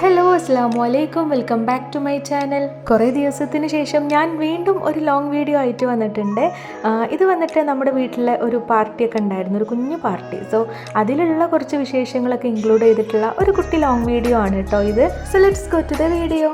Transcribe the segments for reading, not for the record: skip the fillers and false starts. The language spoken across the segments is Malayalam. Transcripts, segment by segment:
ഹലോ അസ്സാമു അലൈക്കും, welcome back to my channel. കുറേ ദിവസത്തിന് ശേഷം ഞാൻ വീണ്ടും ഒരു ലോങ് വീഡിയോ ആയിട്ട് വന്നിട്ടുണ്ട്. ഇത് വന്നിട്ട് നമ്മുടെ വീട്ടിലെ ഒരു പാർട്ടിയൊക്കെ ഉണ്ടായിരുന്നു, ഒരു കുഞ്ഞു പാർട്ടി. സോ അതിലുള്ള കുറച്ച് വിശേഷങ്ങളൊക്കെ ഇൻക്ലൂഡ് ചെയ്തിട്ടുള്ള ഒരു കുട്ടി ലോങ് വീഡിയോ ആണ് കേട്ടോ ഇത്. So let's go to the video.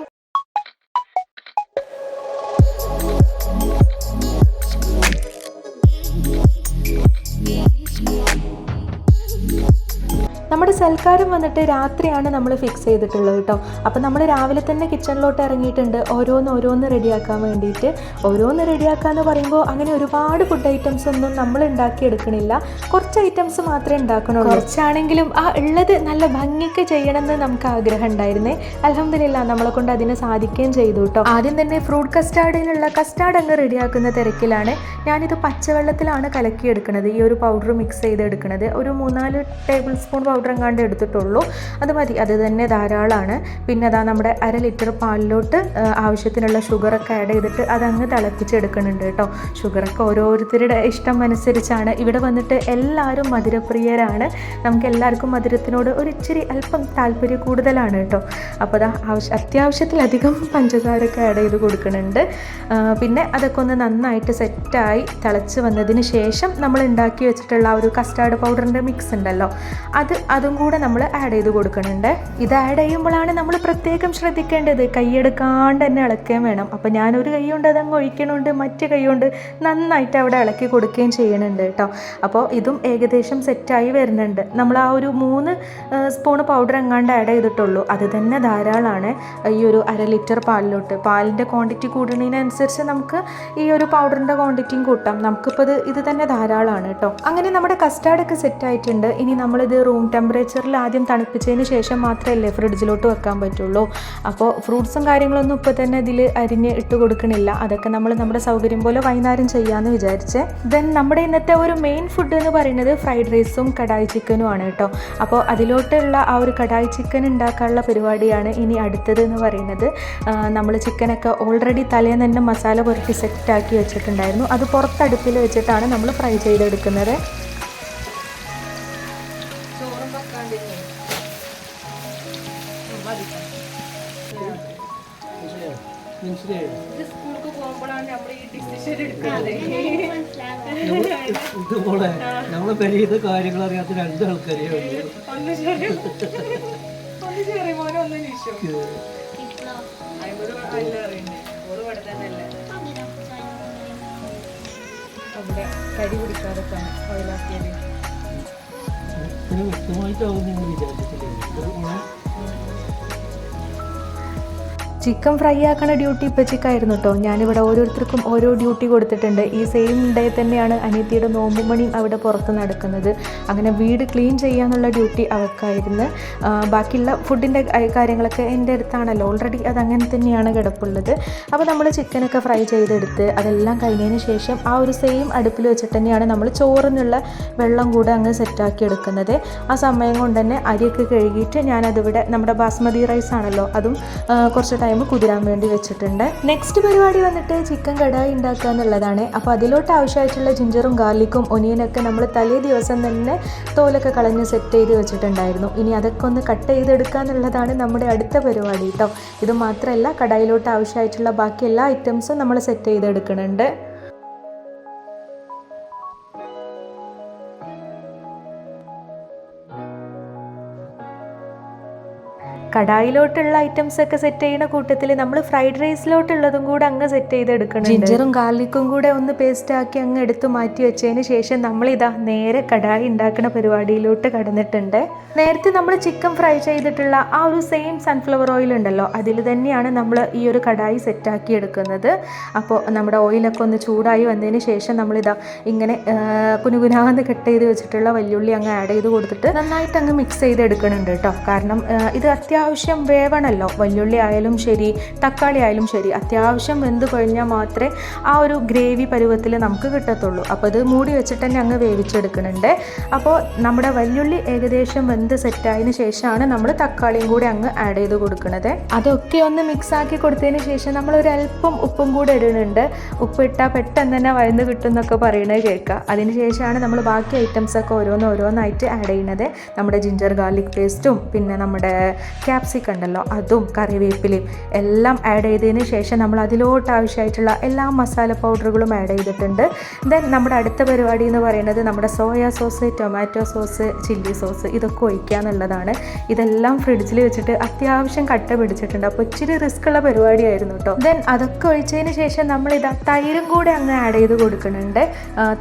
നമ്മുടെ സൽക്കാരം വന്നിട്ട് രാത്രിയാണ് നമ്മൾ ഫിക്സ് ചെയ്തിട്ടുള്ളത് കേട്ടോ. അപ്പോൾ നമ്മൾ രാവിലെ തന്നെ കിച്ചണിലോട്ട് ഇറങ്ങിയിട്ടുണ്ട് ഓരോന്ന് റെഡിയാക്കാൻ വേണ്ടിയിട്ട്. ഓരോന്ന് റെഡിയാക്കാന്ന് പറയുമ്പോൾ അങ്ങനെ ഒരുപാട് ഫുഡ് ഐറ്റംസ് ഒന്നും നമ്മൾ ഉണ്ടാക്കിയെടുക്കണില്ല, കുറച്ച് ഐറ്റംസ് മാത്രമേ ഉണ്ടാക്കണുള്ളൂ. കുറച്ചാണെങ്കിലും ആ ഉള്ളത് നല്ല ഭംഗിക്ക് ചെയ്യണമെന്ന് നമുക്ക് ആഗ്രഹം ഉണ്ടായിരുന്നേ. അൽഹംദുലില്ലാ നമ്മളെ കൊണ്ട് അതിനെ സാധിക്കുകയും ചെയ്തു കേട്ടോ. ആദ്യം തന്നെ ഫ്രൂട്ട് കസ്റ്റാർഡിനുള്ള കസ്റ്റാർഡ് അങ്ങ് റെഡിയാക്കുന്ന തിരക്കിലാണ്. ഞാനിത് പച്ചവെള്ളത്തിലാണ് കലക്കിയെടുക്കുന്നത്, ഈ ഒരു പൗഡർ മിക്സ് ചെയ്തെടുക്കുന്നത്. ഒരു 3-4 ടേബിൾ സ്പൂൺ പൗഡർ എങ്ങാണ്ട് എടുത്തിട്ടുള്ളൂ, അത് മതി, അത് തന്നെ ധാരാളമാണ്. പിന്നെ അതാ നമ്മുടെ 1/2 ലിറ്റർ പാലിലോട്ട് ആവശ്യത്തിനുള്ള ഷുഗറൊക്കെ ആഡ് ചെയ്തിട്ട് അതങ്ങ് തിളപ്പിച്ചെടുക്കുന്നുണ്ട് കേട്ടോ. ഷുഗറൊക്കെ ഓരോരുത്തരുടെ ഇഷ്ടം അനുസരിച്ചാണ്. ഇവിടെ വന്നിട്ട് എല്ലാവരും മധുരപ്രിയരാണ്, നമുക്ക് എല്ലാവർക്കും മധുരത്തിനോട് ഒരു ഇച്ചിരി അല്പം താല്പര്യം കൂടുതലാണ് കേട്ടോ. അപ്പോൾ അതാ അത്യാവശ്യത്തിലധികം പഞ്ചസാരൊക്കെ ആഡ് ചെയ്ത് കൊടുക്കുന്നുണ്ട്. പിന്നെ അതൊക്കെ ഒന്ന് നന്നായിട്ട് സെറ്റായി തിളച്ച് വന്നതിന് ശേഷം നമ്മൾ ഉണ്ടാക്കി വെച്ചിട്ടുള്ള ആ ഒരു കസ്റ്റാർഡ് പൗഡറിൻ്റെ മിക്സ് ഉണ്ടല്ലോ, അതും കൂടെ നമ്മൾ ആഡ് ചെയ്ത് കൊടുക്കുന്നുണ്ട്. ഇത് ആഡ് ചെയ്യുമ്പോഴാണ് നമ്മൾ പ്രത്യേകം ശ്രദ്ധിക്കേണ്ടത്, കൈയെടുക്കാണ്ട് തന്നെ ഇളക്കുകയും വേണം. അപ്പോൾ ഞാനൊരു കൈ കൊണ്ട് അതങ്ങ് ഒഴിക്കണുണ്ട്, മറ്റു കൈ കൊണ്ട് നന്നായിട്ട് അവിടെ ഇളക്കി കൊടുക്കുകയും ചെയ്യുന്നുണ്ട് കേട്ടോ. അപ്പോൾ ഇതും ഏകദേശം സെറ്റായി വരുന്നുണ്ട്. നമ്മൾ ആ ഒരു 3 സ്പൂണ് പൗഡർ എങ്ങാണ്ട് ആഡ് ചെയ്തിട്ടുള്ളൂ, അത് തന്നെ ധാരാളമാണ് ഈ ഒരു 1/2 ലിറ്റർ പാലിലോട്ട്. പാലിൻ്റെ ക്വാണ്ടിറ്റി കൂടുന്നതിനനുസരിച്ച് നമുക്ക് ഈ ഒരു പൗഡറിൻ്റെ ക്വാണ്ടിറ്റിയും കൂട്ടാം. നമുക്കിപ്പോൾ ഇത് തന്നെ ധാരാളമാണ് കേട്ടോ. അങ്ങനെ നമ്മുടെ കസ്റ്റാർഡൊക്കെ സെറ്റായിട്ടുണ്ട്. ഇനി നമ്മളിത് റൂം ടെമ്പറേച്ചറിൽ ആദ്യം തണുപ്പിച്ചതിന് ശേഷം മാത്രമല്ലേ ഫ്രിഡ്ജിലോട്ട് വെക്കാൻ പറ്റുള്ളൂ. അപ്പോൾ ഫ്രൂട്ട്സും കാര്യങ്ങളൊന്നും ഇപ്പോൾ തന്നെ ഇതിൽ അരിഞ്ഞ് ഇട്ട് കൊടുക്കണില്ല, അതൊക്കെ നമ്മൾ നമ്മുടെ സൗകര്യം പോലെ വൈകുന്നേരം ചെയ്യാമെന്ന് വിചാരിച്ചേ. ദെൻ നമ്മുടെ ഇന്നത്തെ ഒരു മെയിൻ ഫുഡ് എന്ന് പറയുന്നത് ഫ്രൈഡ് റൈസും കടായി ചിക്കനും ആണ് കേട്ടോ. അപ്പോൾ അതിലോട്ടുള്ള ആ ഒരു കടായി ചിക്കൻ ഉണ്ടാക്കാനുള്ള പരിപാടിയാണ് ഇനി അടുത്തത് എന്ന് പറയുന്നത്. നമ്മൾ ചിക്കനൊക്കെ ഓൾറെഡി തലേന്ന് തന്നെ മസാല പുരട്ടി സെറ്റാക്കി വെച്ചിട്ടുണ്ടായിരുന്നു, അത് പുറത്തടുപ്പിൽ വെച്ചിട്ടാണ് നമ്മൾ ഫ്രൈ ചെയ്തെടുക്കുന്നത്. ഇതുപോലെ നമ്മളെ പെരിയത്തെ കാര്യങ്ങൾ അറിയാത്ത 2 ആൾക്കാരേ ഉള്ളൂ. കരി പിടിക്കാതൊക്കെ വ്യക്തമായിട്ടാവും നിങ്ങൾ വിചാരിച്ചിട്ടില്ലേ? ചിക്കൻ ഫ്രൈ ആക്കണ ഡ്യൂട്ടി ഇപ്പച്ചിക്കായിരുന്നു കേട്ടോ. ഞാനിവിടെ ഓരോരുത്തർക്കും ഓരോ ഡ്യൂട്ടി കൊടുത്തിട്ടുണ്ട്. ഈ സെയിം ഡേ തന്നെയാണ് അനിയത്തിയുടെ നോമ്പുമണിയും അവിടെ പുറത്ത് നടക്കുന്നത്. അങ്ങനെ വീട് ക്ലീൻ ചെയ്യാന്നുള്ള ഡ്യൂട്ടി അവൾക്കായിരുന്നു. ബാക്കിയുള്ള ഫുഡിൻ്റെ കാര്യങ്ങളൊക്കെ എൻ്റെ അടുത്താണല്ലോ, ഓൾറെഡി അതങ്ങനെ തന്നെയാണ് കിടപ്പുള്ളത്. അപ്പോൾ നമ്മൾ ചിക്കനൊക്കെ ഫ്രൈ ചെയ്തെടുത്ത് അതെല്ലാം കഴിഞ്ഞതിന് ശേഷം ആ ഒരു സെയിം അടുപ്പിൽ വെച്ചിട്ട് തന്നെയാണ് നമ്മൾ ചോറിനുള്ള വെള്ളം കൂടെ അങ്ങ് സെറ്റാക്കി എടുക്കുന്നത്. ആ സമയം കൊണ്ട് തന്നെ അരിയൊക്കെ കഴുകിയിട്ട് ഞാനതിവിടെ നമ്മുടെ ബാസ്മതി റൈസ് ആണല്ലോ, അതും കുറച്ച് ടൈം കുതിരാൻ വേണ്ടി വെച്ചിട്ടുണ്ട്. നെക്സ്റ്റ് പരിപാടി വന്നിട്ട് ചിക്കൻ കടായി ഉണ്ടാക്കുക എന്നുള്ളതാണ്. അപ്പോൾ അതിലോട്ട് ആവശ്യമായിട്ടുള്ള ജിഞ്ചറും ഗാർലിക്കും ഒനിയനൊക്കെ നമ്മൾ തലേ ദിവസം തന്നെ തോലൊക്കെ കളഞ്ഞ് സെറ്റ് ചെയ്ത് വെച്ചിട്ടുണ്ടായിരുന്നു. ഇനി അതൊക്കെ ഒന്ന് കട്ട് ചെയ്തെടുക്കുക എന്നുള്ളതാണ് നമ്മുടെ അടുത്ത പരിപാടി കേട്ടോ. ഇത് മാത്രമല്ല, കടായിലോട്ട് ആവശ്യമായിട്ടുള്ള ബാക്കി എല്ലാ ഐറ്റംസും നമ്മൾ സെറ്റ് ചെയ്തെടുക്കുന്നുണ്ട്. കടായിലോട്ടുള്ള ഐറ്റംസ് ഒക്കെ സെറ്റ് ചെയ്യുന്ന കൂട്ടത്തിൽ നമ്മൾ ഫ്രൈഡ് റൈസിലോട്ടുള്ളതും കൂടെ അങ്ങ് സെറ്റ് ചെയ്തെടുക്കണം. ജിഞ്ചറും ഗാർലിക്കും കൂടെ ഒന്ന് പേസ്റ്റ് ആക്കി അങ്ങ് എടുത്ത് മാറ്റി വെച്ചതിന് ശേഷം നമ്മളിതാ നേരെ കടായി ഉണ്ടാക്കുന്ന പരിപാടിയിലോട്ട് കടന്നിട്ടുണ്ട്. നേരത്തെ നമ്മൾ ചിക്കൻ ഫ്രൈ ചെയ്തിട്ടുള്ള ആ ഒരു സെയിം സൺഫ്ലവർ ഓയിൽ ഉണ്ടല്ലോ, അതിൽ തന്നെയാണ് നമ്മൾ ഈ ഒരു കടായി സെറ്റാക്കി എടുക്കുന്നത്. അപ്പോൾ നമ്മുടെ ഓയിലൊക്കെ ഒന്ന് ചൂടായി വന്നതിന് ശേഷം നമ്മളിതാ ഇങ്ങനെ കുനുകുനാന്ന് കട്ട് ചെയ്ത് വെച്ചിട്ടുള്ള വല്യുള്ളി അങ്ങ് ആഡ് ചെയ്ത് കൊടുത്തിട്ട് നന്നായിട്ട് അങ്ങ് മിക്സ് ചെയ്തെടുക്കുന്നുണ്ട് കേട്ടോ. കാരണം ഇത് അത്യാവശ്യം വേവണമല്ലോ, വല്യുള്ളി ആയാലും ശരി തക്കാളി ആയാലും ശരി അത്യാവശ്യം വെന്ത് കഴിഞ്ഞാൽ മാത്രമേ ആ ഒരു ഗ്രേവി പരുവത്തിൽ നമുക്ക് കിട്ടത്തുള്ളൂ. അപ്പോൾ ഇത് മൂടി വെച്ചിട്ട് തന്നെ അങ്ങ് വേവിച്ചെടുക്കുന്നുണ്ട്. അപ്പോൾ നമ്മുടെ വല്യുള്ളി ഏകദേശം വെന്ത് സെറ്റായതിന് ശേഷമാണ് നമ്മൾ തക്കാളിയും കൂടി അങ്ങ് ആഡ് ചെയ്ത് കൊടുക്കുന്നത്. അതൊക്കെ ഒന്ന് മിക്സാക്കി കൊടുത്തതിന് ശേഷം നമ്മളൊരു അല്പം ഉപ്പും കൂടെ ഇടുന്നുണ്ട്. ഉപ്പിട്ടാൽ പെട്ടെന്ന് തന്നെ വഴന്ന് കിട്ടും എന്നൊക്കെ പറയുന്നത് കേൾക്കുക. അതിന് ശേഷമാണ് നമ്മൾ ബാക്കി ഐറ്റംസൊക്കെ ഓരോന്നായിട്ട് ആഡ് ചെയ്യുന്നത്. നമ്മുടെ ജിഞ്ചർ ഗാർലിക് പേസ്റ്റും പിന്നെ നമ്മുടെ ക്യാപ്സിക്കം ഉണ്ടല്ലോ അതും കറിവേപ്പിലയും എല്ലാം ആഡ് ചെയ്തതിന് ശേഷം നമ്മൾ അതിലോട്ട് ആവശ്യമായിട്ടുള്ള എല്ലാ മസാല പൗഡറുകളും ആഡ് ചെയ്തിട്ടുണ്ട്. ദെൻ നമ്മുടെ അടുത്ത പരിപാടി എന്ന് പറയുന്നത് നമ്മുടെ soya sauce, tomato sauce, chilli sauce ഇതൊക്കെ ഒഴിക്കുക എന്നുള്ളതാണ്. ഇതെല്ലാം ഫ്രിഡ്ജിൽ വെച്ചിട്ട് അത്യാവശ്യം കട്ട പിടിച്ചിട്ടുണ്ട്. അപ്പോൾ ഇച്ചിരി റിസ്ക് ഉള്ള പരിപാടിയായിരുന്നു കേട്ടോ. ദെൻ അതൊക്കെ ഒഴിച്ചതിന് ശേഷം നമ്മളിതാ തൈരും കൂടെ അങ്ങ് ആഡ് ചെയ്ത് കൊടുക്കുന്നുണ്ട്.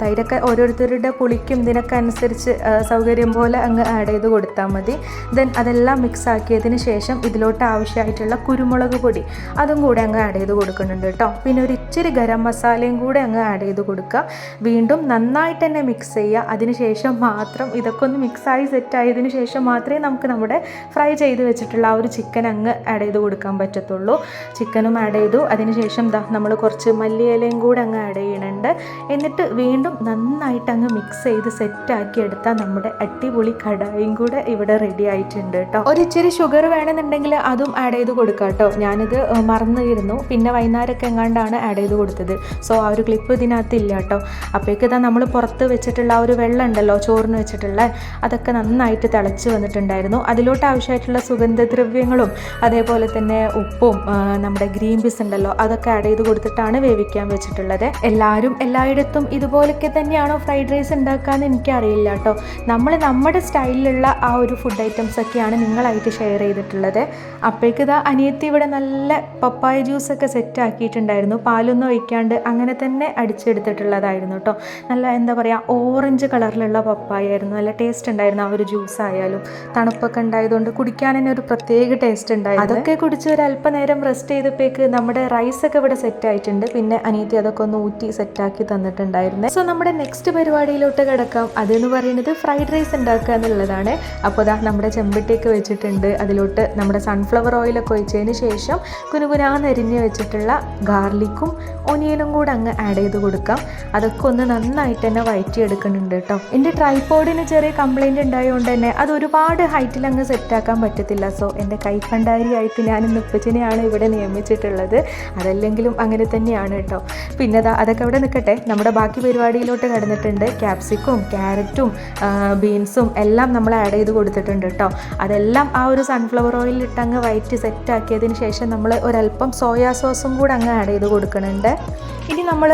തൈരൊക്കെ ഓരോരുത്തരുടെ പുളിക്കും ഇതിനൊക്കെ അനുസരിച്ച് സൗകര്യം പോലെ അങ്ങ് ആഡ് ചെയ്ത് കൊടുത്താൽ മതി. ദെൻ അതെല്ലാം മിക്സ് ആക്കിയതിന് ശേഷം ഇതിലോട്ട് ആവശ്യമായിട്ടുള്ള കുരുമുളക് പൊടി അതും കൂടെ അങ്ങ് ആഡ് ചെയ്ത് കൊടുക്കുന്നുണ്ട് കേട്ടോ. പിന്നെ ഒരു ഇച്ചിരി ഗരം മസാലയും കൂടെ അങ്ങ് ആഡ് ചെയ്ത് കൊടുക്കുക. വീണ്ടും നന്നായിട്ട് തന്നെ മിക്സ് ചെയ്യുക. അതിനുശേഷം മാത്രം ഇതൊക്കെ ഒന്ന് മിക്സായി സെറ്റായതിനു ശേഷം മാത്രമേ നമുക്ക് നമ്മുടെ ഫ്രൈ ചെയ്ത് വെച്ചിട്ടുള്ള ആ ഒരു ചിക്കൻ അങ്ങ് ആഡ് ചെയ്ത് കൊടുക്കാൻ പറ്റത്തുള്ളൂ. ചിക്കനും ആഡ് ചെയ്തു. അതിനുശേഷം നമ്മൾ കുറച്ച് മല്ലിയിലയും കൂടെ അങ്ങ് ആഡ് ചെയ്യുന്നുണ്ട്. എന്നിട്ട് വീണ്ടും നന്നായിട്ട് അങ്ങ് മിക്സ് ചെയ്ത് സെറ്റാക്കി എടുത്താൽ നമ്മുടെ അടിപൊളി കടായും കൂടെ ഇവിടെ റെഡി ആയിട്ടുണ്ട് കേട്ടോ. ഒരിച്ചിരി ഷുഗർ വേണമെന്നുണ്ടെങ്കിൽ അതും ആഡ് ചെയ്ത് കൊടുക്കാം കേട്ടോ. ഞാനിത് മറന്നിരുന്നു, പിന്നെ വൈകുന്നേരമൊക്കെ എങ്ങാണ്ടാണ് ആഡ് ചെയ്ത് കൊടുത്തത്. സോ ആ ഒരു ക്ലിപ്പ് ഇതിനകത്ത് ഇല്ല കേട്ടോ. അപ്പോഴേക്ക് ഇതാ നമ്മൾ പുറത്ത് വെച്ചിട്ടുള്ള ആ ഒരു വെള്ളം ഉണ്ടല്ലോ ചോറിന് വെച്ചിട്ടുള്ള, അതൊക്കെ നന്നായിട്ട് തിളച്ച് വന്നിട്ടുണ്ടായിരുന്നു. അതിലോട്ട് ആവശ്യമായിട്ടുള്ള സുഗന്ധദ്രവ്യങ്ങളും അതേപോലെ തന്നെ ഉപ്പും നമ്മുടെ ഗ്രീൻ പീസ് ഉണ്ടല്ലോ അതൊക്കെ ആഡ് ചെയ്ത് കൊടുത്തിട്ടാണ് വേവിക്കാൻ വെച്ചിട്ടുള്ളത്. എല്ലാവരും എല്ലായിടത്തും ഇതുപോലൊക്കെ തന്നെയാണോ ഫ്രൈഡ് റൈസ് ഉണ്ടാക്കാമെന്ന് എനിക്കറിയില്ല കേട്ടോ. നമ്മൾ നമ്മുടെ സ്റ്റൈലിലുള്ള ആ ഒരു ഫുഡ് ഐറ്റംസ് ഒക്കെയാണ് നിങ്ങളായിട്ട് ഷെയർ ചെയ്തിട്ടുള്ളത്. അപ്പോഴേക്ക് ഇതാ അനിയത്തി ഇവിടെ നല്ല പപ്പായ ജ്യൂസൊക്കെ സെറ്റ് ആക്കിയിട്ടുണ്ടായിരുന്നു. പാലൊന്നും ഒഴിക്കാണ്ട് അങ്ങനെ തന്നെ അടിച്ചെടുത്തിട്ടുള്ളതായിരുന്നു കേട്ടോ. നല്ല എന്താ പറയുക ഓറഞ്ച് കളറിലുള്ള പപ്പായ ആയിരുന്നു. നല്ല ടേസ്റ്റ് ഉണ്ടായിരുന്നു ആ ഒരു ജ്യൂസ് ആയാലും. തണുപ്പൊക്കെ ഉണ്ടായതുകൊണ്ട് കുടിക്കാൻ തന്നെ ഒരു പ്രത്യേക ടേസ്റ്റ് ഉണ്ടായിരുന്നു. അതൊക്കെ കുടിച്ച് ഒരു അല്പനേരം റെസ്റ്റ് ചെയ്തപ്പോഴേക്ക് നമ്മുടെ റൈസൊക്കെ ഇവിടെ സെറ്റ് ആയിട്ടുണ്ട്. പിന്നെ അനിയത്തി അതൊക്കെ ഒന്ന് ഊറ്റി സെറ്റാക്കി തന്നിട്ടുണ്ടായിരുന്നു. സോ നമ്മുടെ നെക്സ്റ്റ് പരിപാടിയിലോട്ട് കിടക്കാം. അതെന്ന് പറയുന്നത് ഫ്രൈഡ് റൈസ് ഉണ്ടാക്കുക എന്നുള്ളതാണ്. അപ്പോൾ ദാ നമ്മുടെ ചെമ്പട്ടിയൊക്കെ വെച്ചിട്ടുണ്ട്. അതിലോട്ട് നമ്മുടെ സൺഫ്ലവർ ഓയിലൊക്കെ ഒഴിച്ചതിന് ശേഷം കുനുകുനാന്നരിഞ്ഞ് വെച്ചിട്ടുള്ള ഗാർലിക്കും ഒനിയനും കൂടെ അങ്ങ് ആഡ് ചെയ്ത് കൊടുക്കാം. അതൊക്കെ ഒന്ന് നന്നായിട്ട് തന്നെ വഴറ്റിയെടുക്കുന്നുണ്ട് കേട്ടോ. എൻ്റെ ട്രൈപോഡിന് ചെറിയ കംപ്ലൈൻറ്റ് ഉണ്ടായതുകൊണ്ട് തന്നെ അത് ഒരുപാട് ഹൈറ്റിൽ അങ്ങ് സെറ്റാക്കാൻ പറ്റത്തില്ല. സോ എൻ്റെ കൈപ്പണ്ടാരിയായിട്ട് ഞാൻ ഉപ്പച്ചനെയാണ് ഇവിടെ നിയമിച്ചിട്ടുള്ളത്. അതല്ലെങ്കിലും അങ്ങനെ തന്നെയാണ് കേട്ടോ. പിന്നെ അതൊക്കെ അവിടെ നിൽക്കട്ടെ, നമ്മുടെ ബാക്കി പരിപാടിയിലോട്ട് കടന്നിട്ടുണ്ട്. ക്യാപ്സിക്കും ക്യാരറ്റും ബീൻസും എല്ലാം നമ്മൾ ആഡ് ചെയ്ത് കൊടുത്തിട്ടുണ്ട് കേട്ടോ. അതെല്ലാം ആ ഒരു സൺഫ്ലവർ ഓയിലിട്ട് അങ്ങ് വഴറ്റി സെറ്റാക്കിയതിന് ശേഷം നമ്മൾ ഒരല്പം സോയാ സോസും കൂടെ അങ്ങ് ആഡ് ചെയ്ത് കൊടുക്കുന്നുണ്ട്. ഇനി നമ്മൾ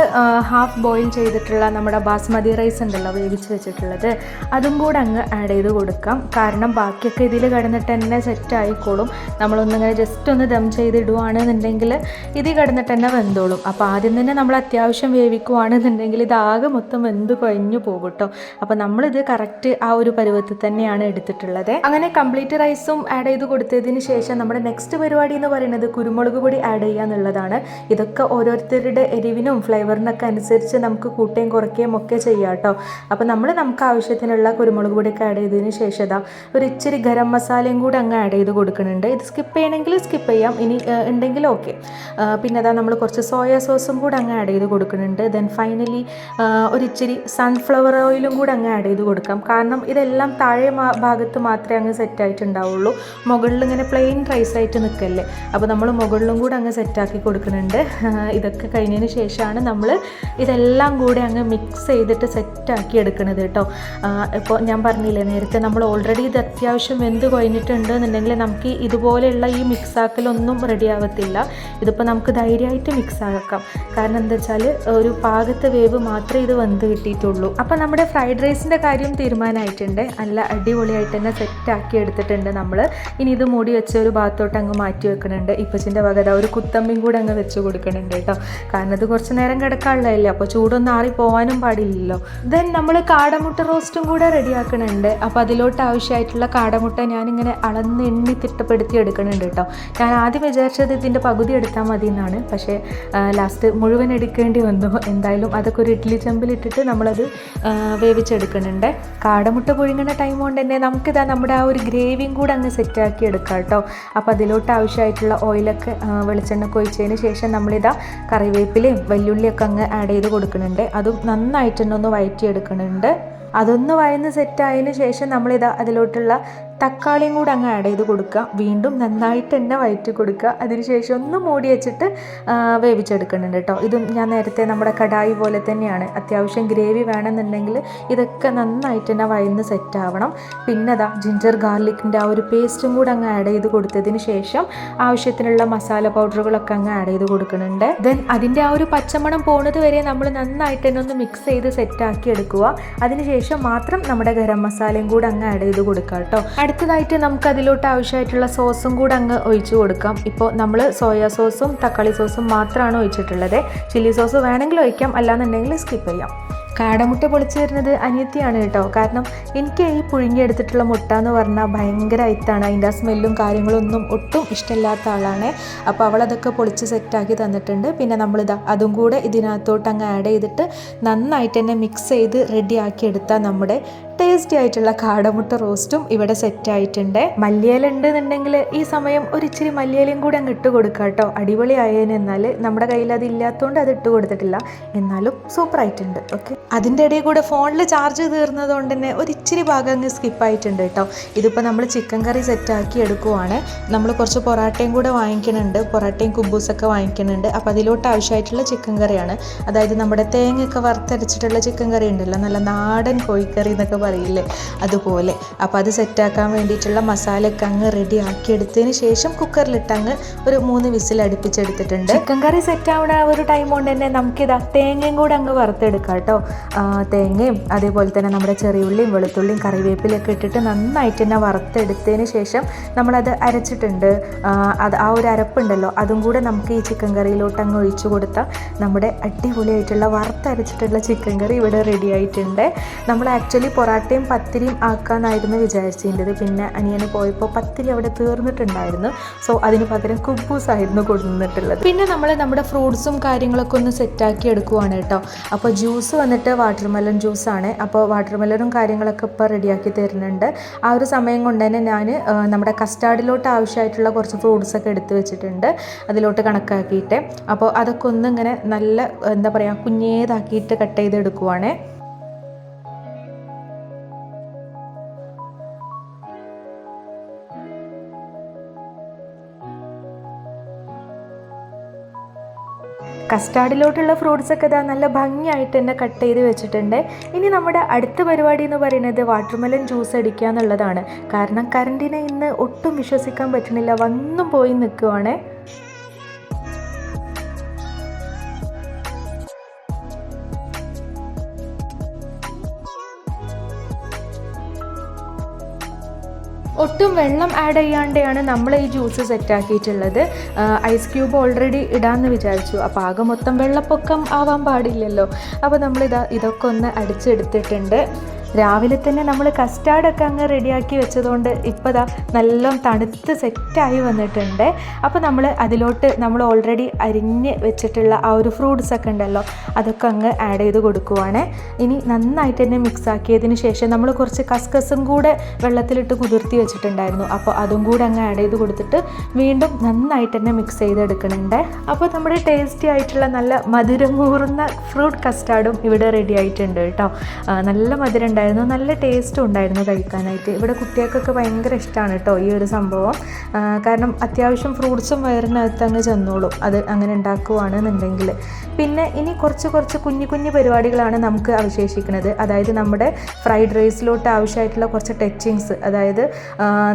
ഹാഫ് ബോയിൽ ചെയ്തിട്ടുള്ള നമ്മുടെ ബാസ്മതി റൈസ് ഉണ്ടല്ലോ വേവിച്ച് വെച്ചിട്ടുള്ളത് അതും കൂടെ അങ്ങ് ആഡ് ചെയ്ത് കൊടുക്കാം. കാരണം ബാക്കിയൊക്കെ ഇതിൽ കിടന്നിട്ട് തന്നെ സെറ്റ് ആയിക്കോളും. നമ്മളൊന്നിങ്ങനെ ജസ്റ്റ് ഒന്ന് ദം ചെയ്തിടുവാണെന്നുണ്ടെങ്കിൽ ഇതിൽ കിടന്നിട്ട് തന്നെ വെന്തോളും. അപ്പോൾ ആദ്യം തന്നെ നമ്മൾ അത്യാവശ്യം വേവിക്കുവാണെന്നുണ്ടെങ്കിൽ ഇതാകെ മൊത്തം വെന്ത് കഴിഞ്ഞു പോകും കേട്ടോ. അപ്പോൾ നമ്മളിത് കറക്റ്റ് ആ ഒരു പരുവത്തിൽ തന്നെയാണ് എടുത്തിട്ടുള്ളത്. അങ്ങനെ കംപ്ലീറ്റ് റൈസും ആഡ് ചെയ്ത് കൊടുത്തതിന് ശേഷം നമ്മുടെ നെക്സ്റ്റ് പരിപാടി എന്ന് പറയുന്നത് കുരുമുളക് പൊടി ആഡ് ചെയ്യുക എന്നുള്ളതാണ്. ഇതൊക്കെ ഓരോരുത്തരുടെ എരിവിനും ഫ്ലേവറിനൊക്കെ അനുസരിച്ച് നമുക്ക് കൂട്ടുകയും കുറയ്ക്കുകയും ഒക്കെ ചെയ്യാം കേട്ടോ. അപ്പോൾ നമുക്ക് ആവശ്യത്തിനുള്ള കുരുമുളക് പൊടിയൊക്കെ ആഡ് ചെയ്തതിന് ശേഷം ഒരു ഇച്ചിരി ഗരം മസാലയും കൂടി അങ്ങ് ആഡ് ചെയ്ത് കൊടുക്കുന്നുണ്ട്. ഇത് സ്കിപ്പ് ചെയ്യണമെങ്കിൽ സ്കിപ്പ് ചെയ്യാം, ഇനി ഉണ്ടെങ്കിൽ ഓക്കെ. പിന്നെ നമ്മൾ കുറച്ച് സോയാ സോസും കൂടെ അങ്ങ് ആഡ് ചെയ്ത് കൊടുക്കുന്നുണ്ട്. ദെൻ ഫൈനലി ഒരു ഇച്ചിരി സൺഫ്ലവർ ഓയിലും കൂടെ അങ്ങ് ആഡ് ചെയ്ത് കൊടുക്കാം. കാരണം ഇതെല്ലാം താഴെ ഭാഗത്ത് മാത്രമേ അങ്ങ് സെറ്റായിട്ടുണ്ടാവുള്ളൂ. മുകളിൽ ഇങ്ങനെ പ്ലെയിൻ റൈസ് ആയിട്ട് നിൽക്കല്ലേ. അപ്പോൾ നമ്മൾ മുകളിലും കൂടെ അങ്ങ് സെറ്റാക്കി കൊടുക്കുന്നുണ്ട്. ഇതൊക്കെ കഴിഞ്ഞതിന് ശേഷമാണ് നമ്മൾ ഇതെല്ലാം കൂടെ അങ്ങ് മിക്സ് ചെയ്തിട്ട് സെറ്റാക്കി എടുക്കുന്നത് കേട്ടോ. ഇപ്പോൾ ഞാൻ പറഞ്ഞില്ലേ നേരത്തെ നമ്മൾ ഓൾറെഡി ഇത് അത്യാവശ്യം വെന്ത് കഴിഞ്ഞിട്ടുണ്ട് എന്നുണ്ടെങ്കിൽ നമുക്ക് ഇതുപോലെയുള്ള ഈ മിക്സാക്കലൊന്നും റെഡി ആവത്തില്ല. ഇതിപ്പോൾ നമുക്ക് ധൈര്യമായിട്ട് മിക്സ് ആക്കാം. കാരണം എന്താ വെച്ചാൽ ഒരു പാകത്തെ വേവ് മാത്രമേ ഇത് വെന്ത് കിട്ടിയിട്ടുള്ളൂ. അപ്പോൾ നമ്മുടെ ഫ്രൈഡ് റൈസിൻ്റെ കാര്യം തീരുമാനമായിട്ടുണ്ട്. നല്ല അടിപൊളിയായിട്ട് തന്നെ സെറ്റാക്കി എടുത്തിട്ടുണ്ട് നമ്മൾ. ഇനി ഇത് മൂടി വെച്ച് ഒരു ഭാഗത്തോട്ട് അങ്ങ് മാറ്റി വെക്കുന്നുണ്ട്. ഇപ്പച്ചിൻ്റെ വകത ഒരു കുത്തമ്പിയും കൂടെ അങ്ങ് വെച്ച് കൊടുക്കുന്നുണ്ട് കേട്ടോ. കാരണം ഇത് കുറച്ച് നേരം കിടക്കാനുള്ളതല്ലേ, അപ്പോൾ ചൂടൊന്നും ആറി പോകാനും പാടില്ലല്ലോ. ദെൻ നമ്മൾ കാടമുട്ട റോസ്റ്റും കൂടെ റെഡിയാക്കുന്നുണ്ട്. അപ്പോൾ അതിലോട്ട് ആവശ്യമായിട്ടുള്ള കാടമുട്ട ഞാനിങ്ങനെ അളന്ന് എണ്ണി തിട്ടപ്പെടുത്തി എടുക്കുന്നുണ്ട് കേട്ടോ. ഞാൻ ആദ്യം വിചാരിച്ചത് ഇതിൻ്റെ പകുതി എടുത്താൽ മതി എന്നാണ്, പക്ഷേ ലാസ്റ്റ് മുഴുവൻ എടുക്കേണ്ടി വന്നു. എന്തായാലും അതൊക്കെ ഒരു ഇഡ്ഡലി ചെമ്പിലിട്ടിട്ട് നമ്മളത് വേവിച്ചെടുക്കുന്നുണ്ട്. കാടമുട്ട പുഴുങ്ങുന്ന ടൈം കൊണ്ട് തന്നെ നമുക്കിതാ നമ്മുടെ ആ ഒരു ഗ്രേവിയും കൂടെ അങ്ങ് സെറ്റാക്കി എടുക്കാം കേട്ടോ. അപ്പോൾ അതിലോട്ട് ആവശ്യമായിട്ടുള്ള ഓയിലൊക്കെ വെളിച്ചെണ്ണ ഒഴിച്ചതിന് ശേഷം നമ്മളിതാ കറിവേപ്പിലയും വെല്ലുള്ളിയൊക്കെ അങ്ങ് ആഡ് ചെയ്ത് കൊടുക്കുന്നുണ്ട്. അതും നന്നായിട്ട് തന്നെ ഒന്ന് വഴറ്റിയെടുക്കുന്നുണ്ട്. അതൊന്ന് വഴന്ന് സെറ്റായതിന് ശേഷം നമ്മളിതാ അതിലോട്ടുള്ള തക്കാളിയും കൂടെ അങ്ങ് ആഡ് ചെയ്ത് കൊടുക്കുക. വീണ്ടും നന്നായിട്ട് തന്നെ വഴറ്റി കൊടുക്കുക. അതിനുശേഷം ഒന്ന് മൂടി വെച്ചിട്ട് വേവിച്ചെടുക്കുന്നുണ്ട് കേട്ടോ. ഇതും ഞാൻ നേരത്തെ നമ്മുടെ കടായി പോലെ തന്നെയാണ്. അത്യാവശ്യം ഗ്രേവി വേണമെന്നുണ്ടെങ്കിൽ ഇതൊക്കെ നന്നായിട്ട് തന്നെ വഴന്ന് സെറ്റ് ആവണം. പിന്നെ അതാ ജിഞ്ചർ ഗാർലിക്കിൻ്റെ ആ ഒരു പേസ്റ്റും കൂടെ അങ്ങ് ആഡ് ചെയ്ത് കൊടുത്തതിന് ശേഷം ആവശ്യത്തിനുള്ള മസാല പൗഡറുകളൊക്കെ അങ്ങ് ആഡ് ചെയ്ത് കൊടുക്കുന്നുണ്ട്. ദെൻ അതിൻ്റെ ആ ഒരു പച്ചമണം പോകുന്നത് വരെ നമ്മൾ നന്നായിട്ട് തന്നെ ഒന്ന് മിക്സ് ചെയ്ത് സെറ്റാക്കി എടുക്കുക. അതിനുശേഷം മാത്രം നമ്മുടെ ഗരം മസാലയും കൂടെ അങ്ങ് ആഡ് ചെയ്ത് കൊടുക്കുക കേട്ടോ. അടുത്തതായിട്ട് നമുക്ക് അതിലോട്ട് ആവശ്യമായിട്ടുള്ള സോസും കൂടെ അങ്ങ് ഒഴിച്ചു കൊടുക്കാം. ഇപ്പോൾ നമ്മൾ സോയാ സോസും തക്കാളി സോസും മാത്രമാണ് ഒഴിച്ചിട്ടുള്ളത്. ചില്ലി സോസ് വേണമെങ്കിൽ ഒഴിക്കാം, അല്ലാന്നുണ്ടെങ്കിൽ സ്കിപ്പ് ചെയ്യാം. കാടമുട്ട പൊളിച്ച് തരുന്നത് അനിയത്തിയാണ് കേട്ടോ. കാരണം എനിക്ക് ഈ പുഴുങ്ങിയെടുത്തിട്ടുള്ള മുട്ട എന്ന് പറഞ്ഞാൽ ഭയങ്കര അയിത്താണ്. അതിൻ്റെ ആ സ്മെല്ലും കാര്യങ്ങളൊന്നും ഒട്ടും ഇഷ്ടമില്ലാത്ത ആളാണ്. അപ്പോൾ അവളതൊക്കെ പൊളിച്ച് സെറ്റാക്കി തന്നിട്ടുണ്ട്. പിന്നെ നമ്മളിതാ അതും കൂടെ ഇതിനകത്തോട്ട് അങ്ങ് ആഡ് ചെയ്തിട്ട് നന്നായിട്ട് തന്നെ മിക്സ് ചെയ്ത് റെഡിയാക്കി എടുത്താൽ നമ്മുടെ ടേസ്റ്റി ആയിട്ടുള്ള കാടമുട്ട റോസ്റ്റും ഇവിടെ സെറ്റായിട്ടുണ്ട്. മല്ലിയില ഉണ്ടെന്നുണ്ടെങ്കിൽ ഈ സമയം ഒരു ഇച്ചിരി മല്ലിയിലയും കൂടി അങ്ങ് ഇട്ട് കൊടുക്കുക കേട്ടോ. അടിപൊളി ആയേനെ. എന്നാൽ നമ്മുടെ കയ്യിൽ അത് ഇല്ലാത്തതുകൊണ്ട് അത് ഇട്ട് കൊടുത്തിട്ടില്ല. എന്നാലും സൂപ്പർ ആയിട്ടുണ്ട്. ഓക്കെ, അതിൻ്റെ ഇടയിൽ കൂടെ ഫോണിൽ ചാർജ് തീർന്നതുകൊണ്ട് തന്നെ ഒരു ഇച്ചിരി ഭാഗം അങ്ങ് സ്കിപ്പായിട്ടുണ്ട് കേട്ടോ. ഇതിപ്പോൾ നമ്മൾ ചിക്കൻ കറി സെറ്റാക്കി എടുക്കുവാണ്. നമ്മൾ കുറച്ച് പൊറാട്ടയും കൂടെ വാങ്ങിക്കുന്നുണ്ട്. പൊറാട്ടയും കുബൂസൊക്കെ വാങ്ങിക്കുന്നുണ്ട്. അപ്പോൾ അതിലോട്ട് ആവശ്യമായിട്ടുള്ള ചിക്കൻ കറിയാണ്. അതായത് നമ്മുടെ തേങ്ങയൊക്കെ വറുത്തരച്ചിട്ടുള്ള ചിക്കൻ കറി ഉണ്ടല്ലോ, നല്ല നാടൻ കോഴിക്കറി എന്നൊക്കെ പറയില്ലേ, അതുപോലെ. അപ്പോൾ അത് സെറ്റാക്കാൻ വേണ്ടിയിട്ടുള്ള മസാലയൊക്കെ അങ്ങ് റെഡി ആക്കി എടുത്തതിന് ശേഷം കുക്കറിലിട്ട് അങ്ങ് ഒരു 3 വിസിൽ അടുപ്പിച്ചെടുത്തിട്ടുണ്ട്. ചിക്കൻ കറി സെറ്റാവണ ആ ഒരു ടൈം കൊണ്ട് തന്നെ നമുക്കിതാ തേങ്ങയും കൂടെ അങ്ങ് വറുത്തെടുക്കാം കേട്ടോ. തേങ്ങയും അതേപോലെ തന്നെ നമ്മുടെ ചെറിയുള്ളിയും വെളുത്തുള്ളിയും കറിവേപ്പിലൊക്കെ ഇട്ടിട്ട് നന്നായിട്ട് തന്നെ വറുത്തെടുത്തതിന് ശേഷം നമ്മളത് അരച്ചിട്ടുണ്ട്. ആ ഒരു അരപ്പുണ്ടല്ലോ, അതും കൂടെ നമുക്ക് ഈ ചിക്കൻ കറിയിലോട്ട് അങ്ങ് ഒഴിച്ചു കൊടുത്താൽ നമ്മുടെ അടിപൊളിയായിട്ടുള്ള വറുത്തരച്ചിട്ടുള്ള ചിക്കൻ കറി ഇവിടെ റെഡി ആയിട്ടുണ്ട്. നമ്മൾ ആക്ച്വലി പൊറാട്ടയും പത്തിരിയും ആക്കാനായിരുന്നു വിചാരിച്ചിരുന്നത്. പിന്നെ അനിയന് പോയപ്പോൾ പത്തിരി അവിടെ തീർന്നിട്ടുണ്ടായിരുന്നു. സോ അതിന് പകരം കുബൂസ് ആയിരുന്നു കൊണ്ടുവന്നിട്ടുള്ളത്. പിന്നെ നമ്മൾ നമ്മുടെ ഫ്രൂട്ട്സും കാര്യങ്ങളൊക്കെ ഒന്ന് സെറ്റാക്കി എടുക്കുവാണ് കേട്ടോ. അപ്പോൾ ജ്യൂസ് വന്നിട്ട് വാട്ടർമെലൺ ജ്യൂസാണ്. അപ്പോൾ വാട്ടർമെലണും കാര്യങ്ങളൊക്കെ ഇപ്പോൾ റെഡിയാക്കി തരുന്നുണ്ട്. ആ ഒരു സമയം കൊണ്ട് തന്നെ ഞാൻ നമ്മുടെ കസ്റ്റാർഡിലോട്ട് ആവശ്യമായിട്ടുള്ള കുറച്ച് ഫ്രൂട്ട്സൊക്കെ എടുത്ത് വെച്ചിട്ടുണ്ട് അതിലോട്ട് കണക്കാക്കിയിട്ട്. അപ്പോൾ അതൊക്കെ ഒന്നിങ്ങനെ നല്ല എന്താ പറയുക കുഞ്ഞേതാക്കിയിട്ട് കട്ട് ചെയ്തെടുക്കുവാണ്. കസ്റ്റാർഡിലോട്ടുള്ള ഫ്രൂട്ട്സൊക്കെ ഇതാ നല്ല ഭംഗിയായിട്ട് തന്നെ കട്ട് ചെയ്ത് വെച്ചിട്ടുണ്ട്. ഇനി നമ്മുടെ അടുത്ത പരിപാടി എന്ന് പറയുന്നത് വാട്ടർമെലൺ ജ്യൂസ് അടിക്കുക എന്നുള്ളതാണ്. കാരണം കറണ്ടിനെ ഇന്ന് ഒട്ടും വിശ്വസിക്കാൻ പറ്റുന്നില്ല, വന്നും പോയി നിൽക്കുവാണ്. ഒട്ടും വെള്ളം ആഡ് ചെയ്യാണ്ടെയാണ് നമ്മൾ ഈ ജ്യൂസ് സെറ്റാക്കിയിട്ടുള്ളത്. ഐസ് ക്യൂബ് ഓൾറെഡി ഇടാമെന്ന് വിചാരിച്ചു. അപ്പോൾ ആകെ മൊത്തം വെള്ളപ്പൊക്കം ആവാൻ പാടില്ലല്ലോ. അപ്പോൾ ഇതൊക്കെ ഒന്ന് അടിച്ചെടുത്തിട്ടുണ്ട്. രാവിലെ തന്നെ നമ്മൾ കസ്റ്റാർഡൊക്കെ അങ്ങ് റെഡിയാക്കി വെച്ചതുകൊണ്ട് ഇപ്പോൾ നല്ല തണുത്ത് സെറ്റായി വന്നിട്ടുണ്ട്. അപ്പോൾ നമ്മൾ ഓൾറെഡി അരിഞ്ഞ് വെച്ചിട്ടുള്ള ആ ഒരു ഫ്രൂട്ട്സൊക്കെ ഉണ്ടല്ലോ, അതൊക്കെ അങ്ങ് ആഡ് ചെയ്ത് കൊടുക്കുവാണ്. ഇനി നന്നായിട്ട് തന്നെ മിക്സ് ആക്കിയതിന് ശേഷം നമ്മൾ കുറച്ച് കസ്കസും കൂടെ വെള്ളത്തിലിട്ട് കുതിർത്തി വെച്ചിട്ടുണ്ടായിരുന്നു. അപ്പോൾ അതും കൂടെ അങ്ങ് ആഡ് ചെയ്ത് കൊടുത്തിട്ട് വീണ്ടും നന്നായിട്ട് തന്നെ മിക്സ് ചെയ്തെടുക്കുന്നുണ്ട്. അപ്പോൾ നമ്മുടെ ടേസ്റ്റി ആയിട്ടുള്ള നല്ല മധുരമൂറുന്ന ഫ്രൂട്ട് കസ്റ്റാർഡും ഇവിടെ റെഡി ആയിട്ടുണ്ട് കേട്ടോ. നല്ല മധുരം ഉണ്ടായിരുന്നു, നല്ല ടേസ്റ്റും ഉണ്ടായിരുന്നു കഴിക്കാനായിട്ട്. ഇവിടെ കുട്ടികൾക്കൊക്കെ ഭയങ്കര ഇഷ്ടമാണ് കേട്ടോ ഈ ഒരു സംഭവം. കാരണം അത്യാവശ്യം ഫ്രൂട്ട്സും വയറിനകത്ത് അങ്ങ് ചെന്നോളും അത് അങ്ങനെ ഉണ്ടാക്കുവാണെന്നുണ്ടെങ്കിൽ. പിന്നെ ഇനി കുറച്ച് കുഞ്ഞു പരിപാടികളാണ് നമുക്ക് അവശേഷിക്കുന്നത്. അതായത് നമ്മുടെ ഫ്രൈഡ് റൈസിലോട്ട് ആവശ്യമായിട്ടുള്ള കുറച്ച് ടച്ചിങ്സ്, അതായത്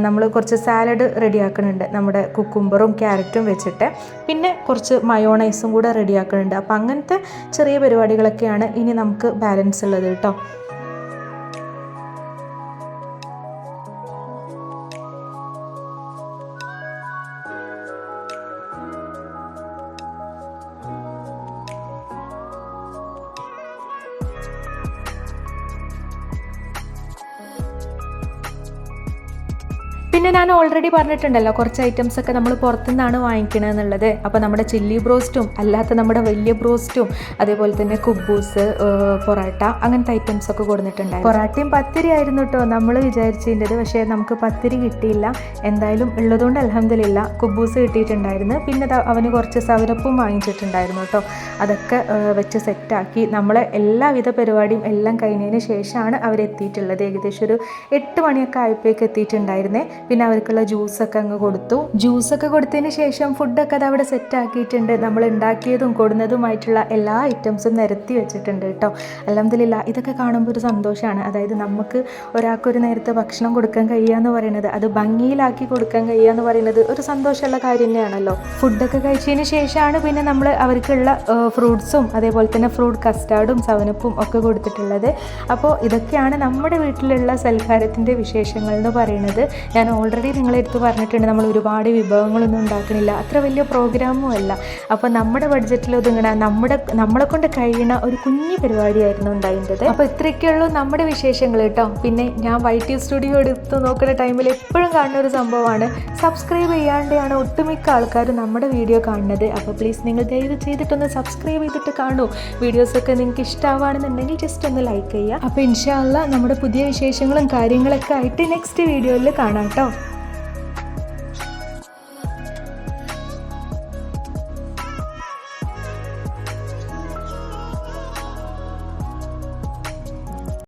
നമ്മൾ കുറച്ച് സാലഡ് റെഡിയാക്കുന്നുണ്ട് നമ്മുടെ കുക്കുംബറും ക്യാരറ്റും വെച്ചിട്ട്. പിന്നെ കുറച്ച് മയോണൈസും കൂടെ റെഡിയാക്കുന്നുണ്ട്. അപ്പോൾ അങ്ങനത്തെ ചെറിയ പരിപാടികളൊക്കെയാണ് ഇനി നമുക്ക് ബാലൻസ് ഉള്ളത് കേട്ടോ. പിന്നെ ഞാൻ ഓൾറെഡി പറഞ്ഞിട്ടുണ്ടല്ലോ കുറച്ച് ഐറ്റംസ് ഒക്കെ നമ്മൾ പുറത്തുനിന്നാണ് വാങ്ങിക്കണമെന്നുള്ളത്. അപ്പോൾ നമ്മുടെ ചില്ലി ബ്രോസ്റ്റും അല്ലാത്ത നമ്മുടെ വലിയ ബ്രോസ്റ്റും അതേപോലെ തന്നെ കുബൂസ്, പൊറോട്ട അങ്ങനത്തെ ഐറ്റംസ് ഒക്കെ കൊടുത്തിട്ടുണ്ടായിരുന്നു. പൊറാട്ടയും പത്തിരി ആയിരുന്നു കേട്ടോ നമ്മൾ വിചാരിച്ചതിൻ്റെത്. പക്ഷേ നമുക്ക് പത്തിരി കിട്ടിയില്ല. എന്തായാലും ഉള്ളതുകൊണ്ട് അൽഹംദുലില്ലാ കുബൂസ് കിട്ടിയിട്ടുണ്ടായിരുന്നു. പിന്നെ അവന് കുറച്ച് സവരപ്പും വാങ്ങിച്ചിട്ടുണ്ടായിരുന്നു കേട്ടോ. അതൊക്കെ വെച്ച് സെറ്റാക്കി നമ്മളെ എല്ലാവിധ പരിപാടിയും എല്ലാം കഴിഞ്ഞതിന് ശേഷമാണ് അവരെത്തിയിട്ടുള്ളത്. ഏകദേശം ഒരു 8 മണിയൊക്കെ ആയപ്പോഴേക്ക് എത്തിയിട്ടുണ്ടായിരുന്നേ. പിന്നെ അവർക്കുള്ള ജ്യൂസൊക്കെ അങ്ങ് കൊടുത്തു. ജ്യൂസൊക്കെ കൊടുത്തതിന് ശേഷം ഫുഡൊക്കെ അത് അവിടെ സെറ്റ് ആക്കിയിട്ടുണ്ട്. നമ്മൾ ഉണ്ടാക്കിയതും കൊടുന്നതുമായിട്ടുള്ള എല്ലാ ഐറ്റംസും നിരത്തി വെച്ചിട്ടുണ്ട് കേട്ടോ. അൽഹംദുലില്ലാ ഇതൊക്കെ കാണുമ്പോൾ ഒരു സന്തോഷമാണ്. അതായത് നമുക്ക് ഒരാൾക്കൊരു നേരത്തെ ഭക്ഷണം കൊടുക്കാൻ കഴിയുക എന്ന് പറയുന്നത്, അത് ഭംഗിയിലാക്കി കൊടുക്കാൻ കഴിയുക എന്ന് പറയുന്നത് ഒരു സന്തോഷമുള്ള കാര്യം തന്നെയാണല്ലോ. ഫുഡൊക്കെ കഴിച്ചതിന് ശേഷമാണ് പിന്നെ നമ്മൾ അവർക്കുള്ള ഫ്രൂട്ട്സും അതേപോലെ തന്നെ ഫ്രൂട്ട് കസ്റ്റാർഡും സവനപ്പും ഒക്കെ കൊടുത്തിട്ടുള്ളത്. അപ്പോൾ ഇതൊക്കെയാണ് നമ്മുടെ വീട്ടിലുള്ള സൽക്കാരത്തിൻ്റെ വിശേഷങ്ങൾ എന്ന് പറയുന്നത്. ഞാൻ ഓൾറെഡി നിങ്ങളെ അടുത്ത് പറഞ്ഞിട്ടുണ്ട്, നമ്മൾ ഒരുപാട് വിഭവങ്ങളൊന്നും ഉണ്ടാക്കണില്ല, അത്ര വലിയ പ്രോഗ്രാമും അല്ല. അപ്പോൾ നമ്മുടെ ബഡ്ജറ്റിൽ ഒതുങ്ങണ നമ്മളെ കൊണ്ട് കഴിയണ ഒരു കുഞ്ഞു പരിപാടിയായിരുന്നു ഉണ്ടായിരുന്നത്. അപ്പോൾ ഇത്രയൊക്കെയുള്ളൂ നമ്മുടെ വിശേഷങ്ങൾ കേട്ടോ. പിന്നെ ഞാൻ YT സ്റ്റുഡിയോ എടുത്ത് നോക്കുന്ന ടൈമിൽ എപ്പോഴും കാണുന്ന ഒരു സംഭവമാണ്, സബ്സ്ക്രൈബ് ചെയ്യാണ്ടാണ് ഒട്ടുമിക്ക ആൾക്കാരും നമ്മുടെ വീഡിയോ കാണുന്നത്. അപ്പോൾ പ്ലീസ് നിങ്ങൾ ദയവ് ചെയ്തിട്ടൊന്ന് സബ്സ്ക്രൈബ് ചെയ്തിട്ട് കാണൂ. വീഡിയോസൊക്കെ നിങ്ങൾക്ക് ഇഷ്ടമാവുകയാണെന്നുണ്ടെങ്കിൽ ജസ്റ്റ് ഒന്ന് ലൈക്ക് ചെയ്യുക. അപ്പോൾ ഇൻഷാ അല്ലാഹ് നമ്മുടെ പുതിയ വിശേഷങ്ങളും കാര്യങ്ങളൊക്കെ ആയിട്ട് നെക്സ്റ്റ് വീഡിയോയിൽ കാണാം കേട്ടോ.